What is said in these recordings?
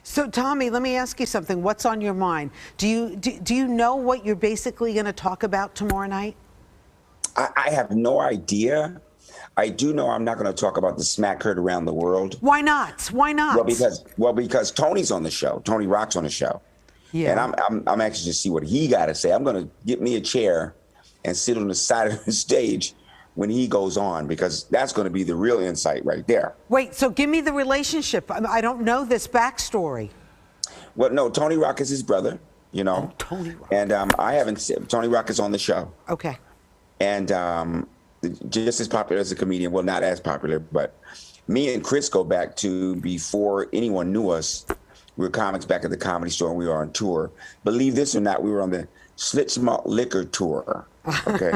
So, Tommy, let me ask you something. What's on your mind? Do you know what you're basically going to talk about tomorrow night? I have no idea. I do know I'm not going to talk about the smack heard around the world. Why not? Why not? Because Tony's on the show. Tony Rock's on the show. Yeah. And I'm anxious to see what he got to say. I'm going to get me a chair and sit on the side of the stage when he goes on, because that's going to be the real insight right there. Wait, so give me the relationship. I don't know this backstory. Well, no, Tony Rock is his brother, you know. Oh, Tony Rock. And I haven't seen, Tony Rock is on the show. Okay. And just as popular as a comedian. Well, not as popular, but me and Chris go back to before anyone knew us. We were comics back at the Comedy Store, and we were on tour. Believe this or not, we were on the Schlitz Malt Liquor Tour. Okay.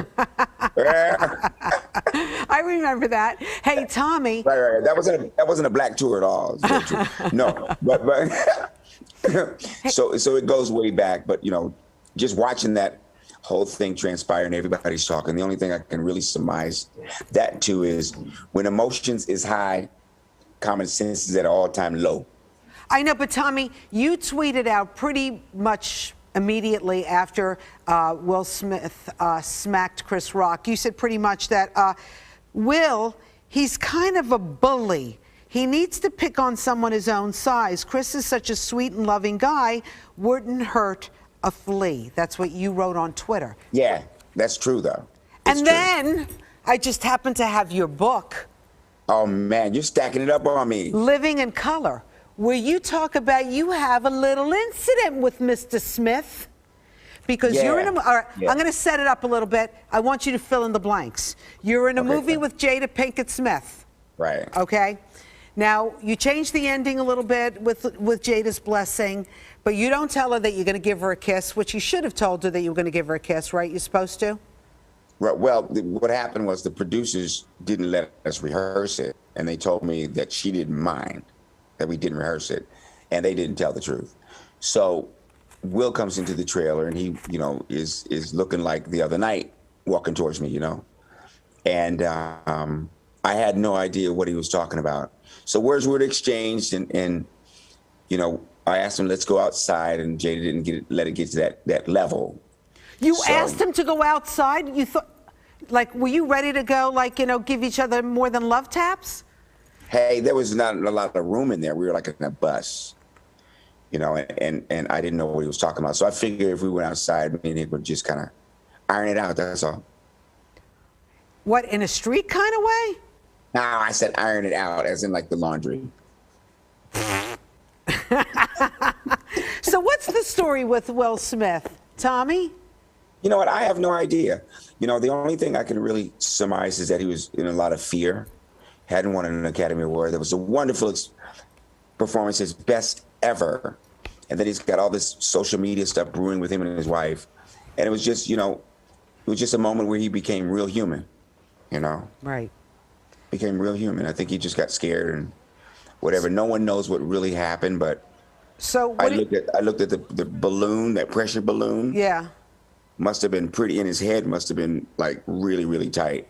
I remember that. Hey, Tommy. Right. That wasn't a black tour at all. No, but so it goes way back. But you know, just watching that whole thing transpire and everybody's talking, the only thing I can really surmise that to is when emotions is high, common sense is at an all-time low. I know, but Tommy, you tweeted out pretty much immediately after Will Smith smacked Chris Rock. You said pretty much that Will, he's kind of a bully. He needs to pick on someone his own size. Chris is such a sweet and loving guy, wouldn't hurt a flea. That's what you wrote on Twitter. Yeah, that's true, though. And then I just happened to have your book. Oh, man, you're stacking it up on me. Living in Color, where you talk about you have a little incident with Mr. Smith. Because you're in a... All right, I'm going to set it up a little bit. I want you to fill in the blanks. You're in a movie with Jada Pinkett Smith. Right. Okay? Now, you changed the ending a little bit with Jada's blessing, but you don't tell her that you're going to give her a kiss, which you should have told her that you were going to give her a kiss, right? You're supposed to? Right. Well, what happened was the producers didn't let us rehearse it, and they told me that she didn't mind that we didn't rehearse it, and they didn't tell the truth. So Will comes into the trailer, and he, you know, is looking like the other night, walking towards me, you know, and I had no idea what he was talking about. So words were exchanged, and you know, I asked him, let's go outside, and Jada didn't let it get to that level. You asked him to go outside? You thought, like, were you ready to go, like, you know, give each other more than love taps? Hey, there was not a lot of room in there. We were like in a bus, you know, and I didn't know what he was talking about. So I figured if we went outside, me and he would just kind of iron it out, that's all. What, in a street kind of way? No, I said iron it out, as in like the laundry. So what's the story with Will Smith, Tommy? You know what? I have no idea. You know, the only thing I can really surmise is that he was in a lot of fear, hadn't won an Academy Award. That was a wonderful performance, his best ever. And then he's got all this social media stuff brewing with him and his wife. And it was just, you know, it was just a moment where he became real human, you know? Right. Became real human. I think he just got scared and whatever. No one knows what really happened, but so I looked at the balloon, that pressure balloon. Yeah. Must have been pretty, in his head must have been like really, really tight.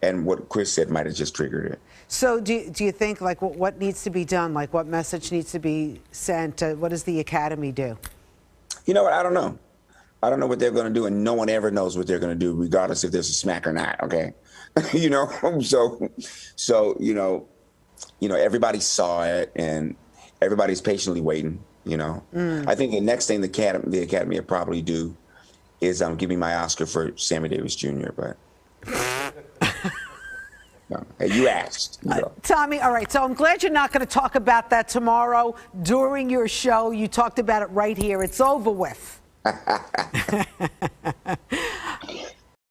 And what Chris said might have just triggered it. So do you think, like, what needs to be done? Like, what message needs to be sent? What does the Academy do? You know what? I don't know. I don't know what they're going to do, and no one ever knows what they're going to do, regardless if there's a smack or not, okay? You know? So you know, everybody saw it, and everybody's patiently waiting, you know? I think the next thing the Academy will probably do is give me my Oscar for Sammy Davis Jr., but... No. Hey, you asked. You know. Tommy, all right, so I'm glad you're not going to talk about that tomorrow during your show. You talked about it right here. It's over with.